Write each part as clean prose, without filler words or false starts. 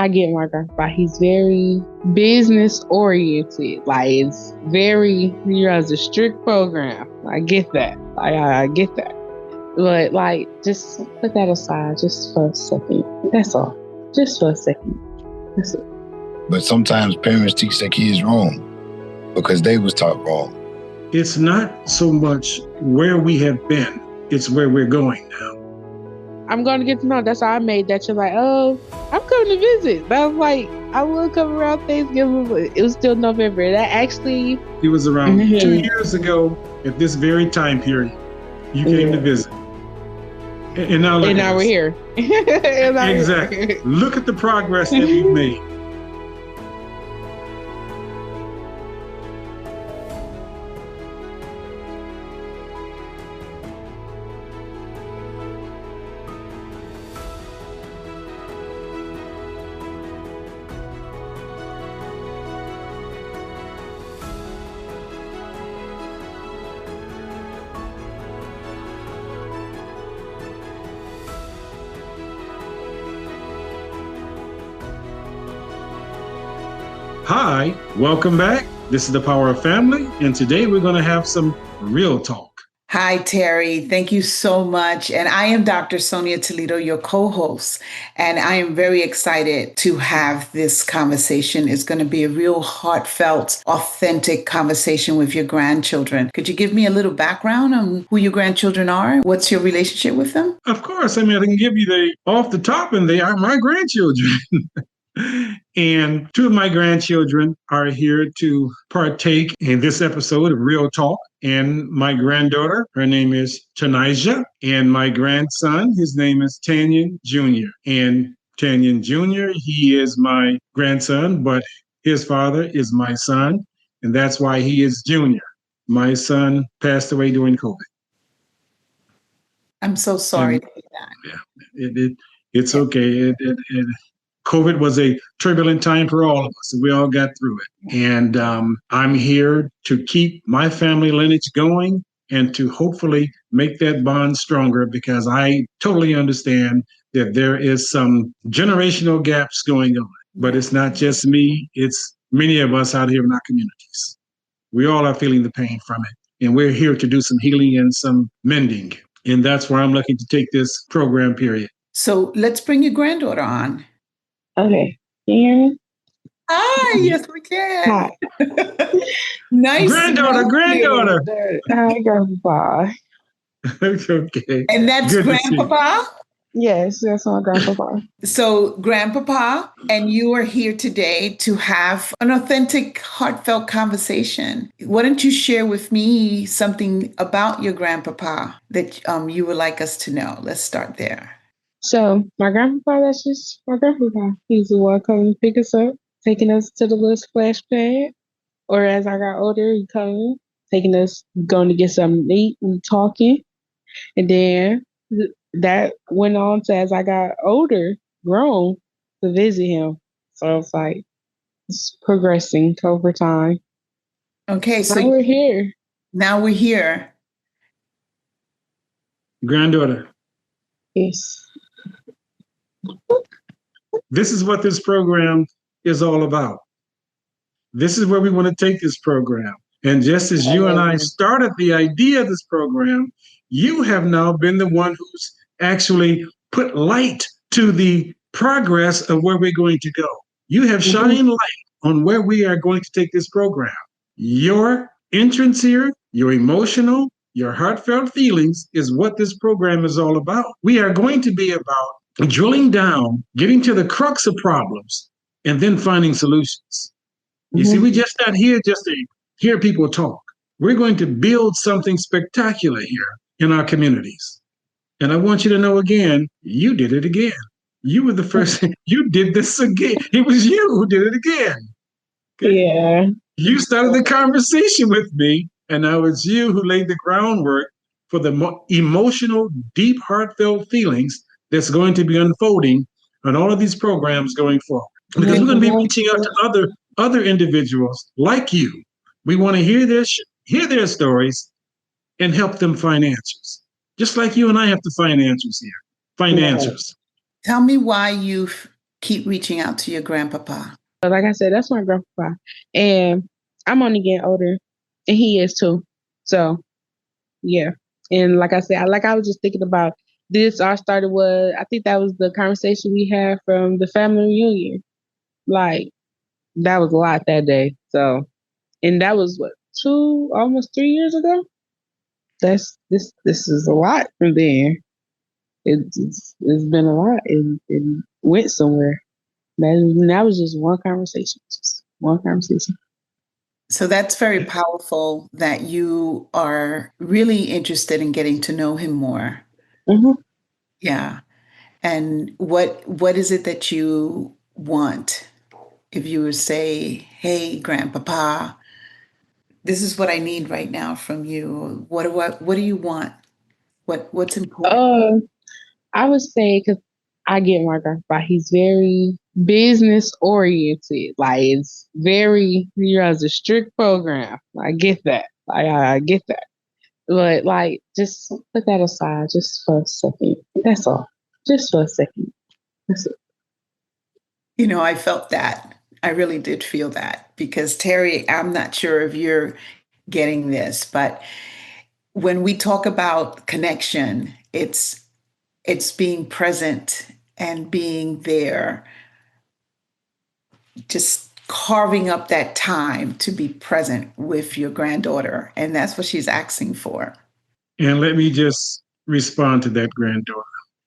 I get my grandpa. He's very business oriented. Like it's very, it's a strict program. I get that. I get that. But like, just put that aside just for a second. That's all. Just for a second. That's it. But sometimes parents teach their kids wrong because they was taught wrong. It's not so much where we have been, it's where we're going now. I'm going to get to know. That's how I made that. You're like, oh, I'm coming to visit. But I was like, I will come around Thanksgiving, but it was still November. That actually... It was around 2 years ago at this very time period. You came to visit. And now we're here. Exactly. Look at the progress that we've made. Hi, welcome back. This is The Power of Family, and today we're going to have some real talk. Hi, Terry. Thank you so much. And I am Dr. Sonia Toledo, your co-host, and I am very excited to have this conversation. It's going to be a real heartfelt, authentic conversation with your grandchildren. Could you give me a little background on who your grandchildren are? What's your relationship with them? Of course. I can give you the off the top, and they are my grandchildren. And two of my grandchildren are here to partake in this episode of Real Talk. And my granddaughter, her name is Tanijah. And my grandson, his name is Tanyen Jr. And Tanyen Jr., he is my grandson, but his father is my son. And that's why he is Junior. My son passed away during COVID. I'm so sorry to hear that. Yeah, it's okay. COVID was a turbulent time for all of us, and we all got through it. And I'm here to keep my family lineage going and to hopefully make that bond stronger, because I totally understand that there is some generational gaps going on. But it's not just me, it's many of us out here in our communities. We all are feeling the pain from it, and we're here to do some healing and some mending. And that's why I'm looking to take this program period. So let's bring your granddaughter on. Okay. Can you hear me? Hi, yes, we can. Hi. Nice. Granddaughter. Hi, Grandpa. Okay. And that's Good Grandpapa? Yes, that's my Grandpapa. So, Grandpapa, and you are here today to have an authentic, heartfelt conversation. Why don't you share with me something about your Grandpapa that you would like us to know? Let's start there. So my grandpa, that's just my grandpa. He's the one coming to pick us up, taking us to the little splash pad. Or as I got older, he coming, taking us, going to get something to eat and talking. And then that went on to as I got older, grown, to visit him. So it's like, it's progressing over time. Okay, so now we're here. Now we're here. Granddaughter. Yes. This is what this program is all about. This is where we want to take this program. And just as you and I started the idea of this program, you have now been the one who's actually put light to the progress of where we're going to go. You have shined light on where we are going to take this program. Your entrance here, your emotional, your heartfelt feelings is what this program is all about. We are going to be about drilling down, getting to the crux of problems, and then finding solutions. You see, we're just not here just to hear people talk. We're going to build something spectacular here in our communities. And I want you to know again, you did it again. You were the first, you did this again. It was you who did it again. Okay? Yeah. You started the conversation with me, and now it's you who laid the groundwork for the emotional, deep, heartfelt feelings that's going to be unfolding on all of these programs going forward. Because we're going to be reaching out to other individuals like you. We want to hear their stories and help them find answers. Just like you and I have to find answers here. Find answers. Tell me why you keep reaching out to your grandpapa. But like I said, that's my grandpapa. And I'm only getting older, and he is too. So, yeah. And like I said, I was just thinking about this. Our started was, I think that was the conversation we had from the family reunion. Like, that was a lot that day. So, and that was what, almost 3 years ago? This is a lot from there. It's been a lot. It went somewhere. That was just one conversation. Just one conversation. So that's very powerful that you are really interested in getting to know him more. Mm-hmm. Yeah. And what is it that you want? If you would say, "Hey, grandpapa, this is what I need right now from you." What do you want? What's important? I would say because I get my grandpa. He's very business oriented. Like it's very, it's a strict program. I get that. I get that. But like, just put that aside, just for a second. That's all. Just for a second. That's it. I felt that. I really did feel that because Terry, I'm not sure if you're getting this, but when we talk about connection, it's being present and being there, just carving up that time to be present with your granddaughter. And that's what she's asking for. And let me just respond to that, granddaughter.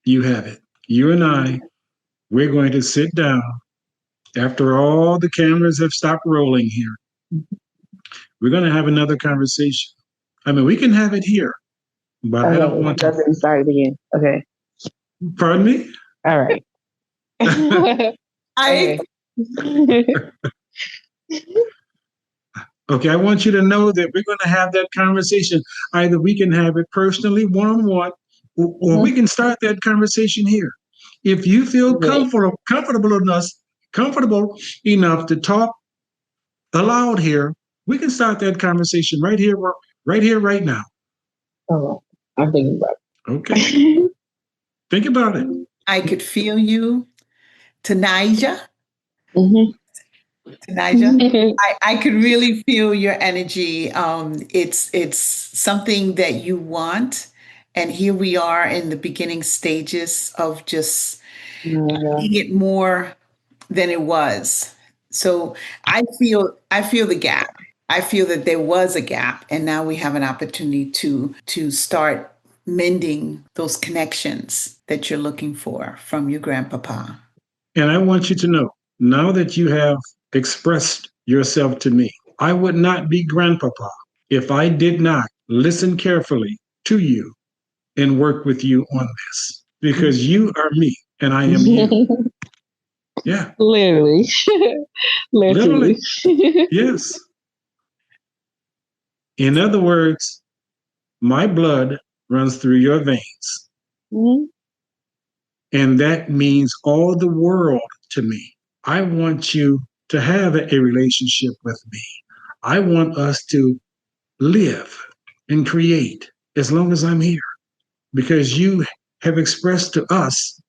You have it. You and I, we're going to sit down after all the cameras have stopped rolling here. We're going to have another conversation. I mean, we can have it here, but I don't want to. Doesn't start again. Okay. Pardon me? All right. I Okay, I want you to know that we're going to have that conversation. Either we can have it personally, one on one, or we can start that conversation here. If you feel comfortable enough to talk aloud here, we can start that conversation right here, right now. Oh, I'm thinking about it. Okay. Think about it. I could feel you, Tanijah. Mm-hmm. Tanijah, I could really feel your energy. It's something that you want, and here we are in the beginning stages of just making it more than it was. So I feel the gap. I feel that there was a gap, and now we have an opportunity to start mending those connections that you're looking for from your grandpapa. And I want you to know, now that you have expressed yourself to me, I would not be grandpapa if I did not listen carefully to you and work with you on this. Because you are me and I am you. Yeah. Literally. Literally. Yes. In other words, my blood runs through your veins. Mm-hmm. And that means all the world to me. I want you to have a relationship with me. I want us to live and create as long as I'm here because you have expressed to us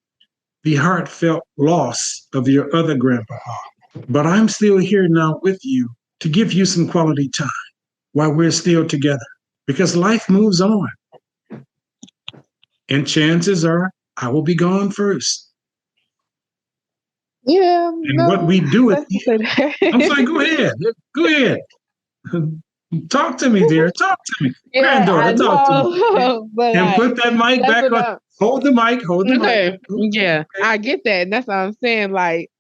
the heartfelt loss of your other grandpapa. But I'm still here now with you to give you some quality time while we're still together because life moves on. And chances are I will be gone first. Yeah. And what we do is, I'm sorry, go ahead. Go ahead. Talk to me, dear. Talk to me. Yeah, Granddaughter, talk to me. but And put that mic back on. Hold the mic. Hold the mic. Yeah, I get that. And that's what I'm saying. Like,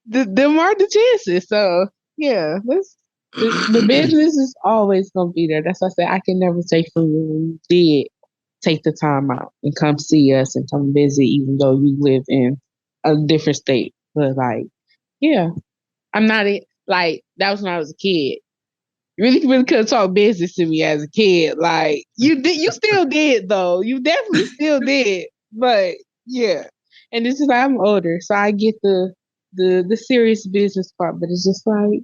them are the chances. So, yeah, the business is always going to be there. That's why I say I can never take from you when you did take the time out and come see us and come visit, even though you live in a different state. But, like, yeah, I'm not, like, that was when I was a kid. You really couldn't talk business to me as a kid. Like you still did though. You definitely still did. But yeah, and this is why I'm older, so I get the serious business part. But it's just like,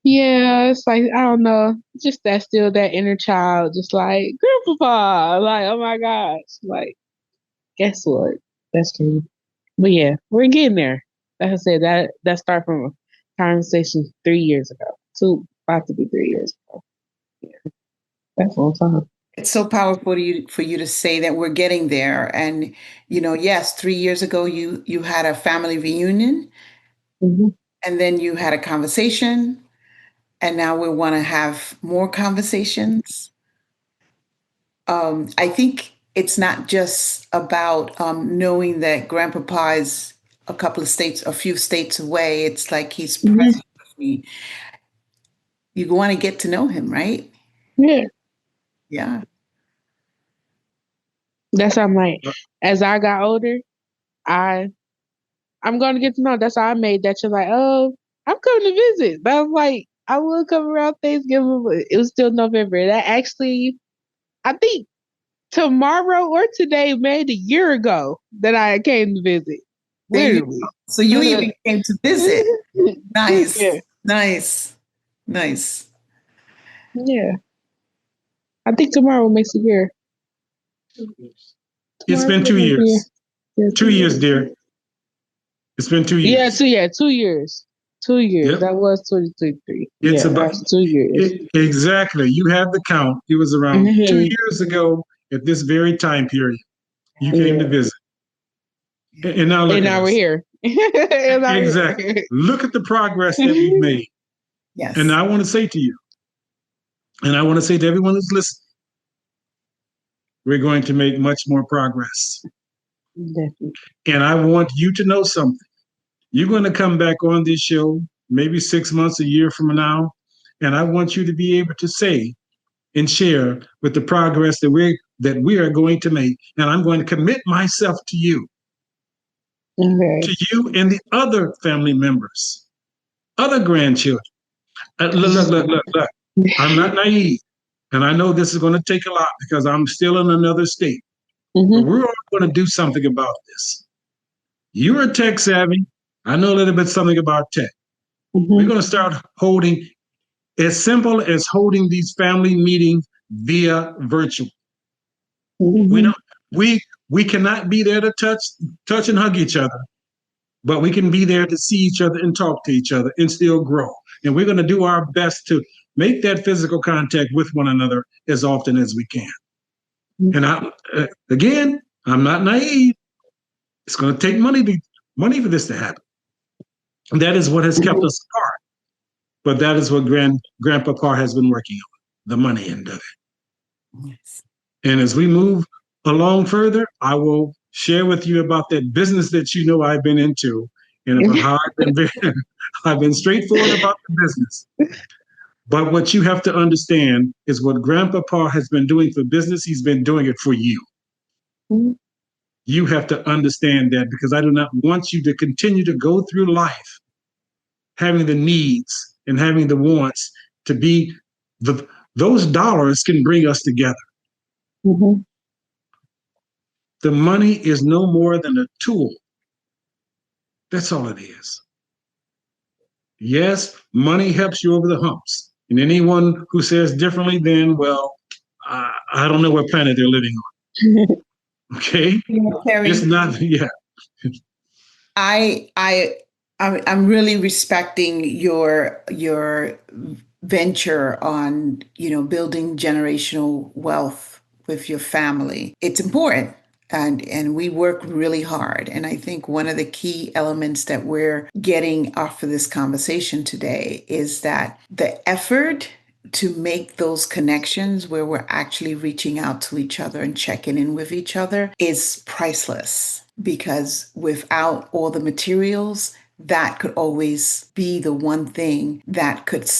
yeah, it's like I don't know, just that still that inner child, just like grandpapa, like oh my gosh, like guess what? That's true. But yeah, we're getting there. like I said, that started from a conversation 3 years ago. About to be 3 years ago. Yeah, that's a long time. It's so powerful for you to say that we're getting there. And, yes, 3 years ago, you had a family reunion, Mhm. and then you had a conversation, and now we want to have more conversations. I think it's not just about knowing that Grandpapa is a few states away. It's like he's Mhm. present with me. You want to get to know him, right? Yeah, Yeah. that's how I'm like. As I got older, I I'm going to get to know. That's how I made that. You're like, oh, I'm coming to visit. But I was like, I will come around Thanksgiving, but it was still November. That actually, I think tomorrow or today made a year ago that I came to visit. There you go. Literally. So you even came to visit. Yeah. Nice. Nice. Nice. Yeah. I think tomorrow makes a year. It's Tomorrow's been gonna two make a year. years. Yeah, 2 years, dear. It's been 2 years. Yeah, 2 years. 2 years. Yep. That was 2023. It's Yeah, about that's 2 years. exactly. You have the count. It was around two Hmm. years ago at this very time period. You came to Yeah. visit. And now look And at now we're us. here. And now we're Exactly. here. Look at the progress that we've made. And Yes. I want to say to you, and I want to say to everyone who's listening, we're going to make much more progress. Definitely. And I want you to know something. You're going to come back on this show maybe 6 months, a year from now, and I want you to be able to say and share with the progress that we are going to make. And I'm going to commit myself Okay. to you and the other family members, other grandchildren. Look. I'm not naive. And I know this is going to take a lot because I'm still in another state. But Hmm. we're all going to do something about this. You're tech savvy. I know a little bit something about tech. We're Hmm. going to start holding as simple as holding these family meetings via virtual. We Hmm. don't we cannot be there to touch and hug each other, but we can be there to see each other and talk to each other and still grow. And we're going to do our best to make that physical contact with one another as often as we can. And again, I'm not naive. It's going to take money for this to happen. And that is what has kept us apart. But that is what Grandpapa has been working on, the money end of it. Yes. And as we move along further, I will share with you about that business that you know I've been into and about how I've been straightforward about the business. But what you have to understand is what Grandpapa has been doing for business, he's been doing it for you. Hmm. You have to understand that because I do not want you to continue to go through life having the needs and having the wants to be those dollars can bring us together. Hmm. The money is no more than a tool. That's all it is. Yes, money helps you over the humps. And anyone who says differently, then, well, I don't know what planet they're living on. Okay? It's Terry, not, yeah. I I I'm really respecting your venture on, building generational wealth with your family. It's important. And we work really hard. And I think one of the key elements that we're getting off of this conversation today is that the effort to make those connections where we're actually reaching out to each other and checking in with each other is priceless, because without all the materials, that could always be the one thing that could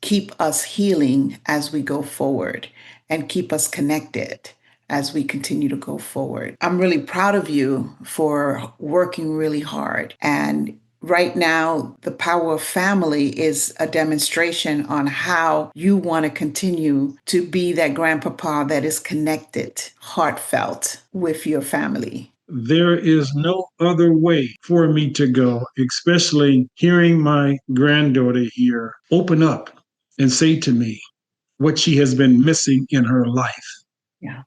keep us healing as we go forward and keep us connected as we continue to go forward. I'm really proud of you for working really hard. And right now, the power of family is a demonstration on how you want to continue to be that grandpapa that is connected, heartfelt with your family. There is no other way for me to go, especially hearing my granddaughter here open up and say to me what she has been missing in her life. Yeah.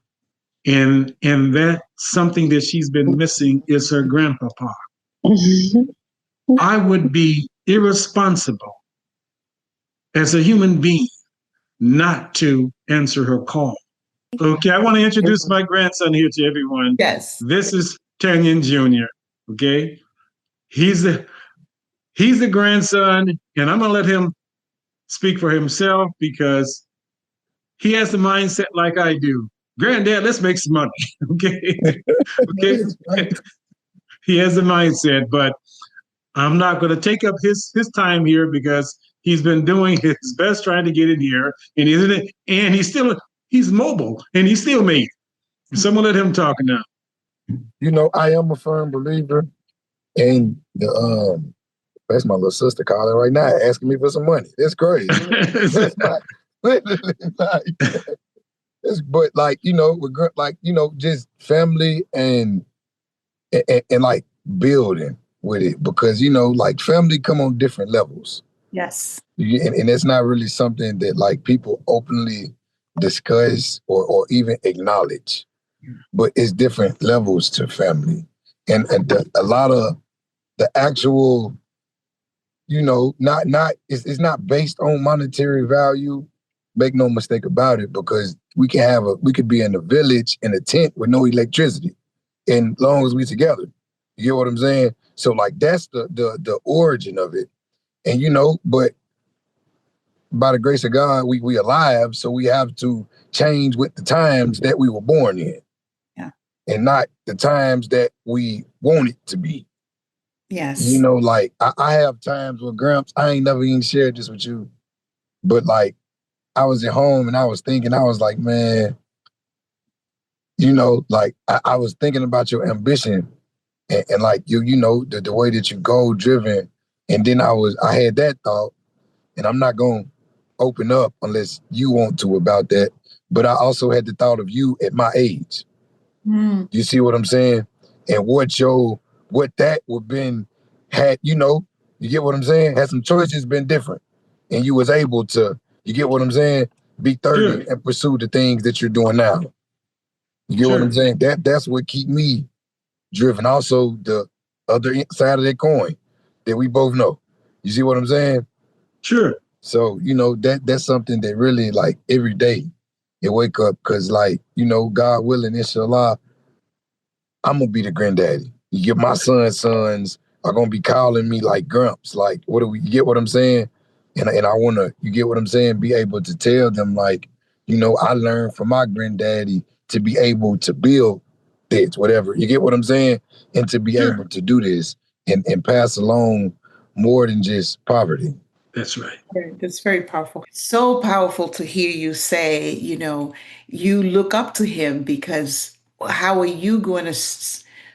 And that something that she's been missing is her grandpapa. I would be irresponsible as a human being not to answer her call. Okay, I want to introduce my grandson here to everyone. Yes. This is Tanyen Jr. Okay, he's the grandson, and I'm gonna let him speak for himself because he has the mindset like I do. Granddad, let's make some money. Okay, okay. He has the mindset, but I'm not going to take up his time here because he's been doing his best trying to get in here, and isn't it? And he's mobile, and he's still made it. Someone let him talk now. You know, I am a firm believer in that's my little sister calling right now, asking me for some money. That's crazy. That's not, but like, you know, like, you know, just family and like building with it, because, you know, like family come on different levels. Yes. And it's not really something that like people openly discuss or even acknowledge, but it's different levels to family. And a lot of the actual, you know, it's not based on monetary value. Make no mistake about it, because we could be in a village in a tent with no electricity, and long as we together. You get what I'm saying? So like that's the origin of it. And you know, but by the grace of God, we alive, so we have to change with the times that we were born in. Yeah. And not the times that we want it to be. Yes. You know, like I have times with Gramps, I ain't never even shared this with you, but like I was at home and I was thinking, I was like, man, you know, like I was thinking about your ambition and like you know, the way that you goal driven. And then I had that thought, and I'm not gonna open up unless you want to about that. But I also had the thought of you at my age. You see what I'm saying? And what that would been had, you know, you get what I'm saying? Had some choices been different. And you was able to, you get what I'm saying? Be 30 and pursue the things that you're doing now. You get what I'm saying? That's what keep me driven. Also, the other side of that coin that we both know. You see what I'm saying? Sure. So, you know, that's something that really like every day you wake up, because like, you know, God willing, inshallah, I'm gonna be the granddaddy. You get my sons are gonna be calling me like Grumps. Like, what do we, you get what I'm saying? And I wanna, you get what I'm saying, be able to tell them like, you know, I learned from my granddaddy to be able to build this, whatever. You get what I'm saying? And to be able to do this and pass along more than just poverty. That's right. That's very powerful. So powerful to hear you say, you know, you look up to him, because how are you going to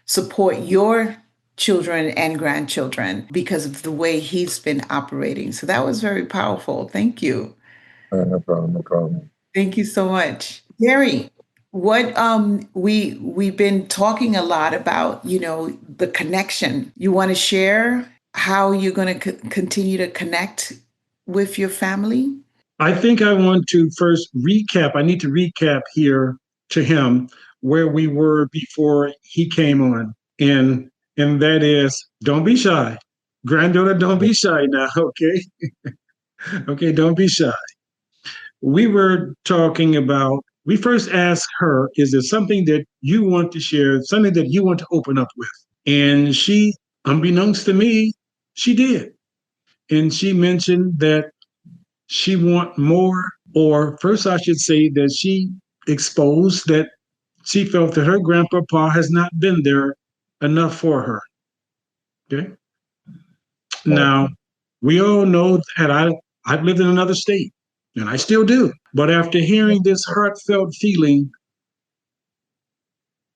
support your children and grandchildren because of the way he's been operating? So that was very powerful. Thank you. No problem, no problem. Thank you so much. Gary, what we've been talking a lot about, you know, the connection. You want to share how you're going to continue to connect with your family? I think I want to first recap. I need to recap here to him where we were before he came on. And that is, don't be shy. Granddaughter, don't be shy now, okay? Okay, don't be shy. We were talking about, we first asked her, is there something that you want to share, something that you want to open up with? And she, unbeknownst to me, she did. And she mentioned that she want more, or first I should say that she exposed that she felt that her grandpapa has not been there enough for her. Okay. Now, we all know that I've lived in another state, and I still do. But after hearing this heartfelt feeling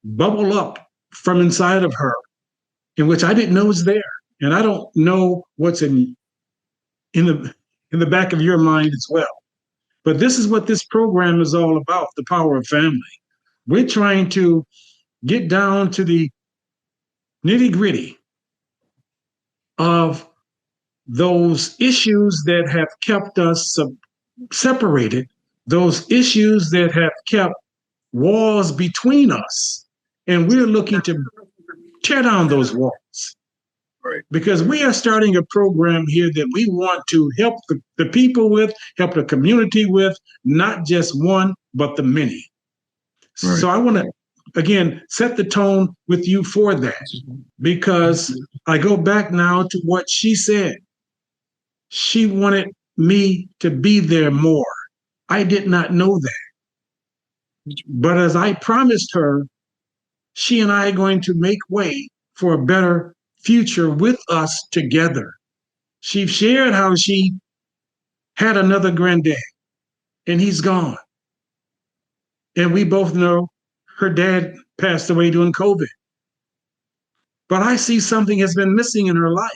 bubble up from inside of her, in which I didn't know was there, and I don't know what's in the back of your mind as well. But this is what this program is all about, the power of family. We're trying to get down to the nitty gritty of those issues that have kept us separated, those issues that have kept walls between us. And we're looking to tear down those walls. Right. Because we are starting a program here that we want to help the people with, help the community with, not just one, but the many. Right. So I want to, again, set the tone with you for that, because I go back now to what she said. She wanted me to be there more. I did not know that. But as I promised her, she and I are going to make way for a better future with us together. She shared how she had another granddad and he's gone. And we both know her dad passed away during COVID. But I see something has been missing in her life.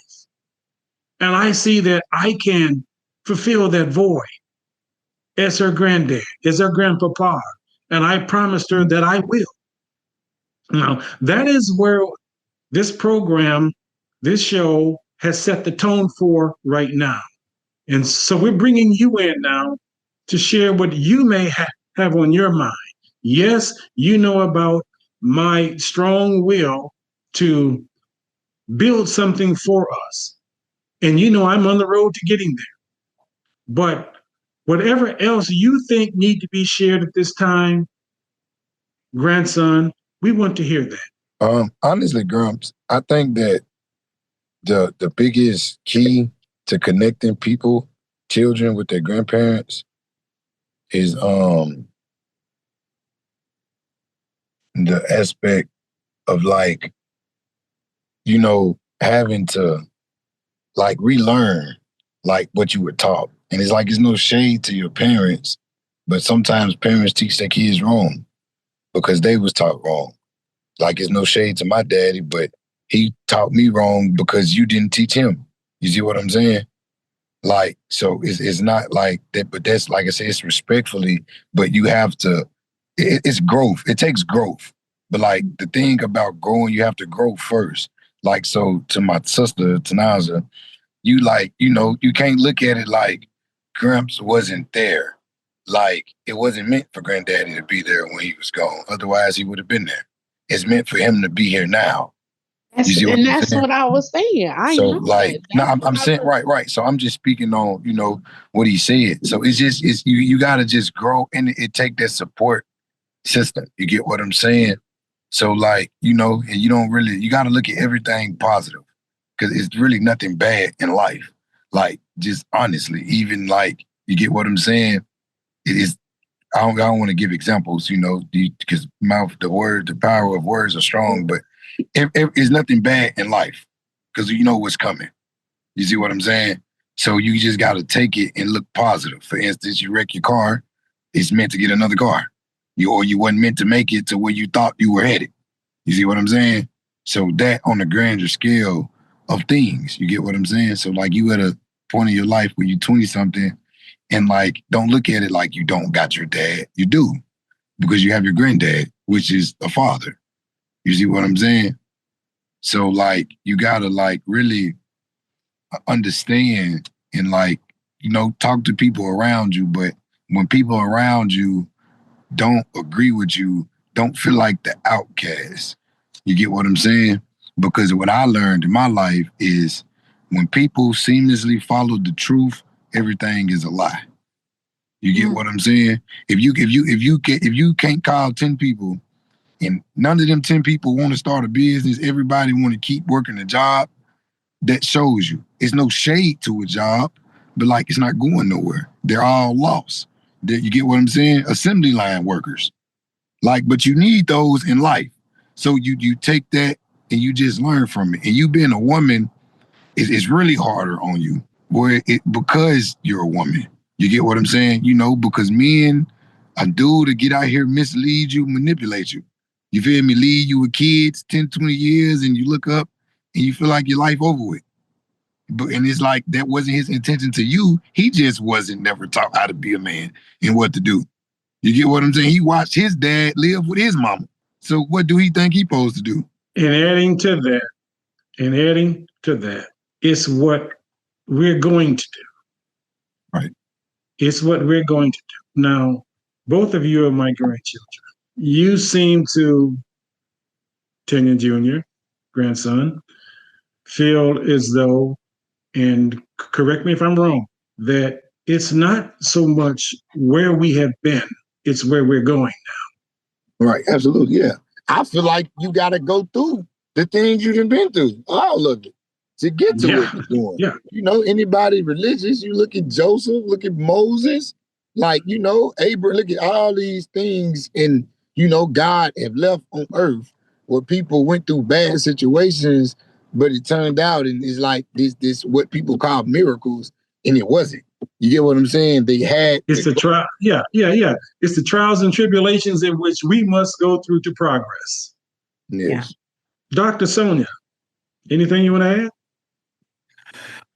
And I see that I can fulfill that void as her granddad, as her grandpapa. And I promised her that I will. Now, that is where this program, this show has set the tone for right now. And so we're bringing you in now to share what you may have on your mind. Yes, you know about my strong will to build something for us. And you know I'm on the road to getting there. But whatever else you think need to be shared at this time, grandson, we want to hear that. Honestly, Grumps, I think that the biggest key to connecting people, children with their grandparents, is the aspect of like, having to like relearn like what you were taught. And it's like it's no shade to your parents, but sometimes parents teach their kids wrong because they was taught wrong. Like it's no shade to my daddy, but he taught me wrong because you didn't teach him. You see what I'm saying? Like, so it's not like that, but that's like I said, it's respectfully, but you have to, it's growth. It takes growth. But like the thing about growing, you have to grow first. Like, so to my sister, Tanijah, you like, you can't look at it like Gramps wasn't there. Like it wasn't meant for Granddaddy to be there when he was gone. Otherwise, he would have been there. It's meant for him to be here now. You see what And I'm that's saying? what I was saying. I So know like, that. no, That's I'm what I saying was. right. So I'm just speaking on, what he said. So it's you gotta just grow and it take that support system. You get what I'm saying? So like, and you gotta look at everything positive because it's really nothing bad in life. Like just honestly, even like you get what I'm saying. It is. I don't want to give examples, because the power of words are strong. But it's nothing bad in life because you know what's coming. You see what I'm saying? So you just got to take it and look positive. For instance, you wreck your car, it's meant to get another car. You wasn't meant to make it to where you thought you were headed. You see what I'm saying? So that on a grander scale of things, you get what I'm saying? So like you at a point in your life where you 20 something and like don't look at it like you don't got your dad. You do because you have your granddad, which is a father. You see what I'm saying? So like you gotta like really understand and like, talk to people around you. But when people around you don't agree with you, don't feel like the outcast. You get what I'm saying? Because what I learned in my life is when people seamlessly follow the truth, everything is a lie. You get what I'm saying? If you can't call 10 people and none of them 10 people want to start a business, everybody want to keep working a job, that shows you. It's no shade to a job, but like it's not going nowhere. They're all lost. You get what I'm saying? Assembly line workers. Like, but you need those in life. So you take that and you just learn from it. And you being a woman is really harder on you. Because you're a woman. You get what I'm saying? Because men, a dude to get out here mislead you, manipulate you. You feel me? Lead you with kids 10, 20 years and you look up and you feel like your life over with. And it's like that wasn't his intention to you. He just wasn't never taught how to be a man and what to do. You get what I'm saying? He watched his dad live with his mama. So what do he think he's supposed to do? And adding to that, it's what we're going to do. Right. It's what we're going to do. Now, both of you are my grandchildren. You seem to, Tanyen Jr., grandson, feel as though, and correct me if I'm wrong, that it's not so much where we have been, it's where we're going. Right, absolutely, yeah. I feel like you got to go through the things you've been through, all of it, to get to Yeah, what you're doing. yeah. You know, anybody religious, you look at Joseph, look at Moses, like, you know, Abraham, look at all these things, and, you know, God have left on earth where people went through bad situations, but it turned out, and it's like this what people call miracles, and it wasn't. You get what I'm saying? They had It's the trial. Yeah, yeah, yeah. It's the trials and tribulations in which we must go through to progress. Yes. Dr. Sonia, anything you want to add?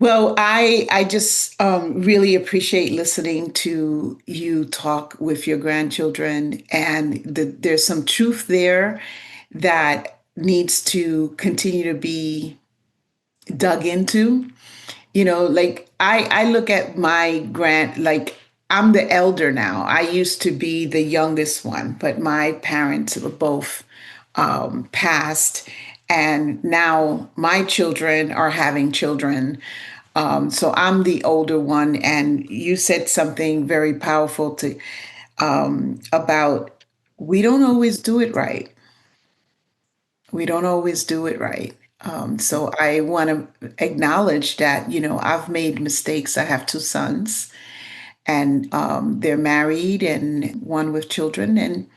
Well, I just really appreciate listening to you talk with your grandchildren, and there's some truth there that needs to continue to be dug into. You know, like I look at my like I'm the elder now. I used to be the youngest one, but my parents were both passed, and now my children are having children. So I'm the older one, and you said something very powerful to about we don't always do it right. We don't always do it right. So I want to acknowledge that, you know, I've made mistakes. I have two sons, and they're married and one with children. And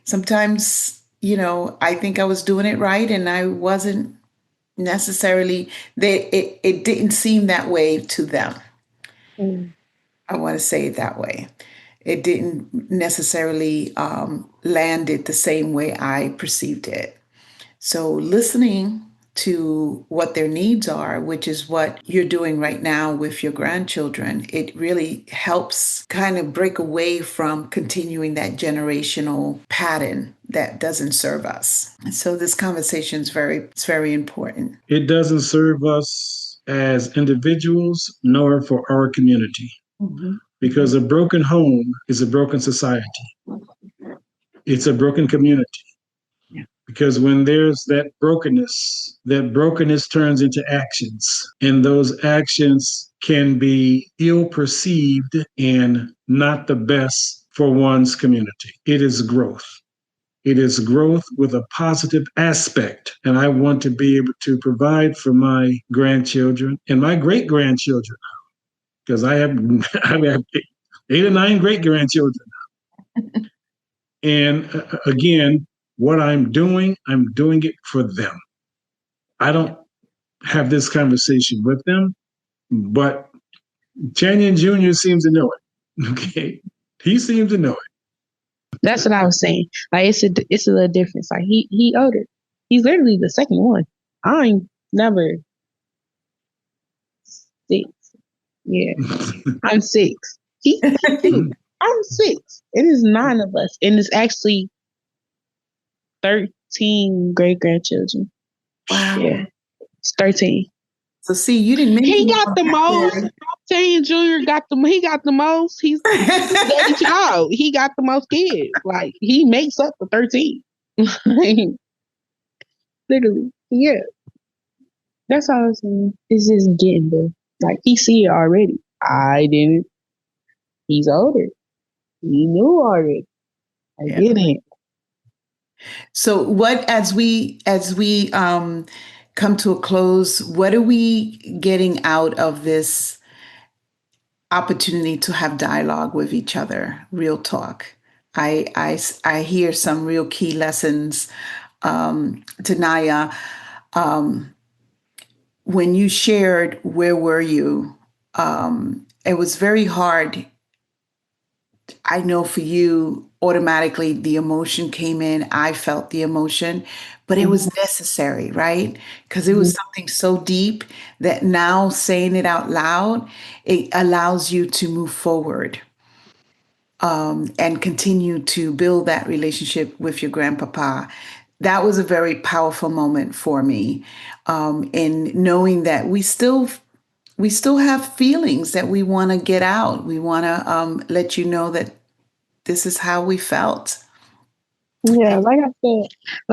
sometimes, you know, I think I was doing it right, and I wasn't necessarily. It didn't seem that way to them. Mm. I want to say it that way. It didn't necessarily land it the same way I perceived it. So listening to what their needs are, which is what you're doing right now with your grandchildren, it really helps kind of break away from continuing that generational pattern that doesn't serve us. So this conversation is it's very important. It doesn't serve us as individuals nor for our community, Mhm. because a broken home is a broken society. It's a broken community. Yeah. Because when there's that brokenness turns into actions, and those actions can be ill perceived and not the best for one's community. It is growth. It is growth with a positive aspect. And I want to be able to provide for my grandchildren and my great grandchildren, because I have, I have 8 or 9 great grandchildren. And again, what I'm doing it for them. I don't have this conversation with them, but Tanyen Jr. seems to know it. Okay. He seems to know it. That's what I was saying. Like it's a little difference. Like he older. He's literally the second one. I'm number 6. Yeah, I'm 6. He's 13. I'm 6. It is 9 of us, and it's actually 13 great grandchildren. Wow. Yeah, it's 13. So see, you didn't He mention got the most. Tanyen Jr. got the. He got the most. He's the daddy child. He got the most kids. Like he makes up for 13. Literally, yeah. That's all I'm saying. It's just getting there. Like he see it already. I didn't. He's older. He knew already. I Yeah. didn't. So what as we come to a close, what are we getting out of this opportunity to have dialogue with each other, real talk? I hear some real key lessons. Tanaya, when you shared where were you, it was very hard. I know for you, automatically the emotion came in. I felt the emotion, but it was necessary, right? Because it was something so deep that now saying it out loud, it allows you to move forward and continue to build that relationship with your grandpapa. That was a very powerful moment for me, in knowing that we still have feelings that we want to get out. We want to let you know that this is how we felt. Yeah, like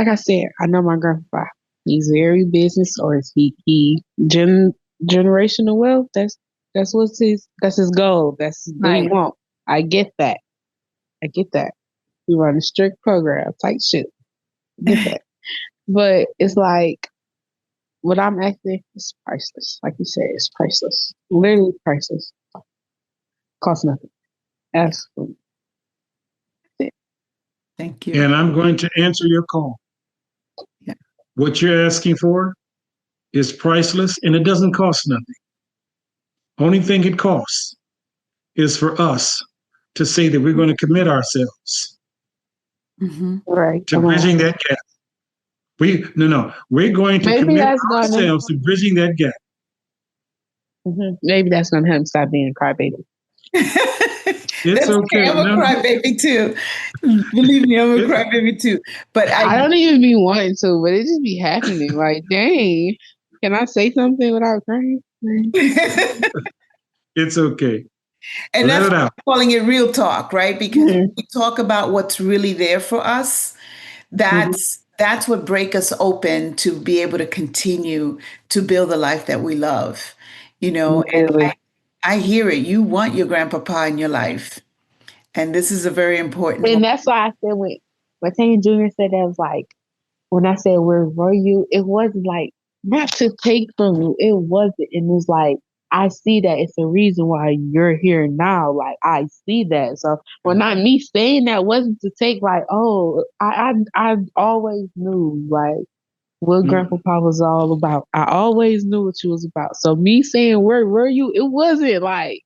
I said, I know my grandpa. He's very business, or is he generational wealth? That's that's his goal. That's what he Right. want. I get that. I get that. We run a strict program, tight shit. I get that. But it's like what I'm asking is priceless. Like you said, it's priceless. Literally priceless. Cost nothing. Absolutely. Thank you. And I'm going to answer your call. Yeah. What you're asking for is priceless and it doesn't cost nothing. Only thing it costs is for us to say that we're going to commit ourselves Mm-hmm. Right. to Come on. bridging that gap. We're going to Maybe commit that's gonna ourselves to bridging that gap. maybe that's gonna help him stop being a crybaby. It's That's okay. okay. I'm a No, crybaby too. Believe me, I'm a it, crybaby too. But I don't even be wanting to, but it just be happening. Like, dang, can I say something without crying? it's okay. and Let that's it why out. I'm calling it real talk, right? Because when Mhm. we talk about what's really there for us, that's what break us open to be able to continue to build the life that we love. And Literally. I hear it. You want your grandpapa in your life. And this is a very important one. And that's why I said when Tanyen Jr. said that, was like, when I said where were you, it wasn't like not to take from you. It wasn't. And it was like, I see that it's the reason why you're here now. Like I see that. So when I me saying that wasn't to take like, oh, I always knew like what Grandpapa was all about. I always knew what you was about. So me saying where were you, it wasn't like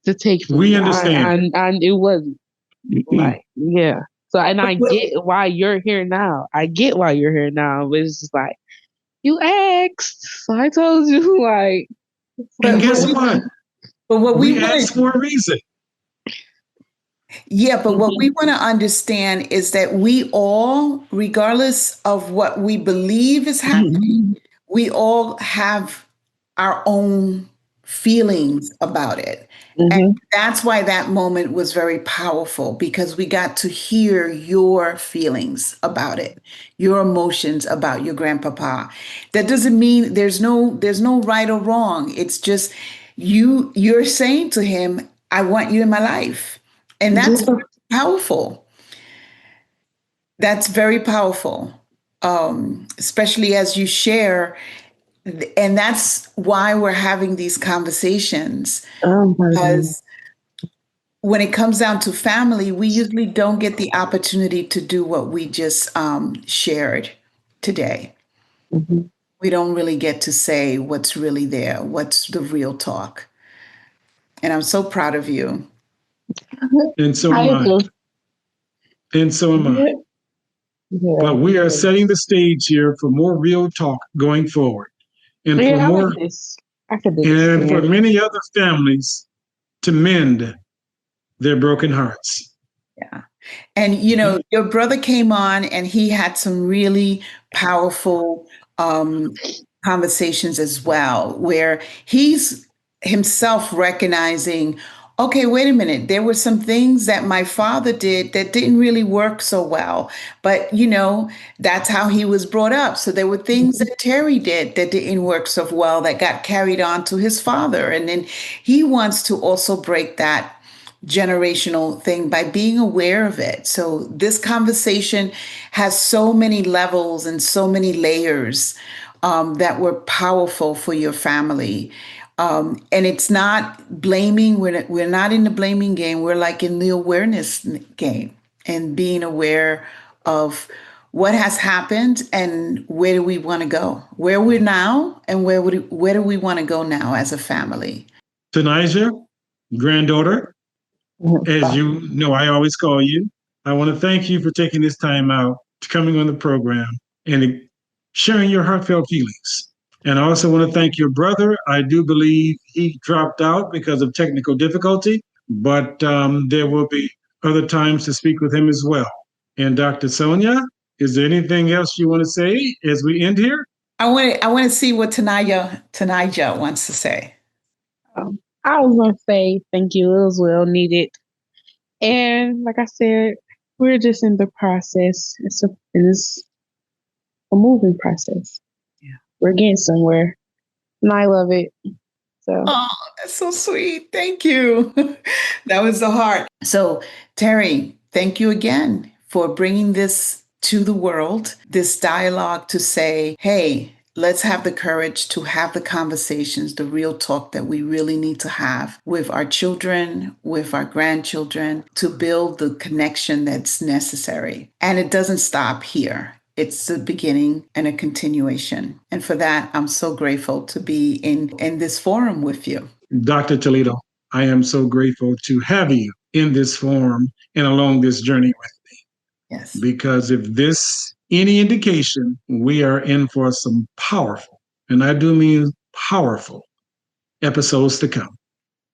to take from We you. understand. It wasn't like yeah. So and I get why you're here now. I get why you're here now. But it's just like you asked, so I told you like. And But guess what? what we We want asked to for a reason. Yeah, but what Mhm. we want to understand is that we all, regardless of what we believe is happening, we all have our own feelings about it. And Mhm. that's why that moment was very powerful because we got to hear your feelings about it, your emotions about your grandpapa. That doesn't mean there's no right or wrong. It's just you're saying to him, I want you in my life. And that's Yeah. powerful. That's very powerful, especially as you share. And that's why we're having these conversations. Oh my God. Because when it comes down to family, we usually don't get the opportunity to do what we just shared today. Mhm. We don't really get to say what's really there, what's the real talk. And I'm so proud of you. And so am I I. do. And so am I. Yeah. But we are setting the stage here for more real talk going forward. And for Yeah, I like more this. I could do this. and Yeah. for many other families to mend their broken hearts. Yeah. And your brother came on and he had some really powerful um, conversations as well, where he's himself recognizing, okay, wait a minute, there were some things that my father did that didn't really work so well. But, that's how he was brought up. So there were things that Terry did that didn't work so well that got carried on to his father. And then he wants to also break that generational thing by being aware of it. So this conversation has so many levels and so many layers that were powerful for your family. And it's not blaming. We're not in the blaming game. We're like in the awareness game and being aware of what has happened and where do we want to go, where we're now, and where do we want to go now as a family. Tanijah, granddaughter, as you know, I always call you. I want to thank you for taking this time out to coming on the program and sharing your heartfelt feelings. And I also want to thank your brother. I do believe he dropped out because of technical difficulty, but there will be other times to speak with him as well. And Dr. Sonia, is there anything else you want to say as we end here? I want to see what Tanijah wants to say. I was gonna say thank you. It was well needed. And like I said, we're just in the process. It's a moving process. we're getting somewhere. And I love it. So Oh, that's so sweet. Thank you. That was the heart. So, Terry, thank you again for bringing this to the world, this dialogue to say, hey, let's have the courage to have the conversations, the real talk that we really need to have with our children, with our grandchildren, to build the connection that's necessary. And it doesn't stop here. It's the beginning and a continuation. And for that, I'm so grateful to be in this forum with you. Dr. Toledo, I am so grateful to have you in this forum and along this journey with me. Yes. Because if this any indication, we are in for some powerful, and I do mean powerful, episodes to come.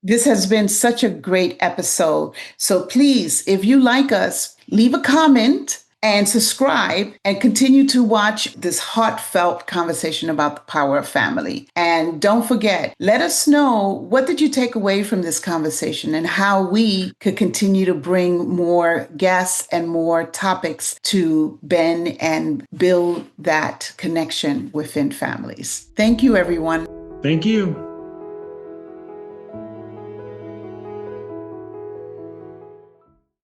This has been such a great episode. So please, if you like us, leave a comment and subscribe and continue to watch this heartfelt conversation about the power of family. And don't forget, let us know, what did you take away from this conversation and how we could continue to bring more guests and more topics to bend and build that connection within families. Thank you, everyone. Thank you.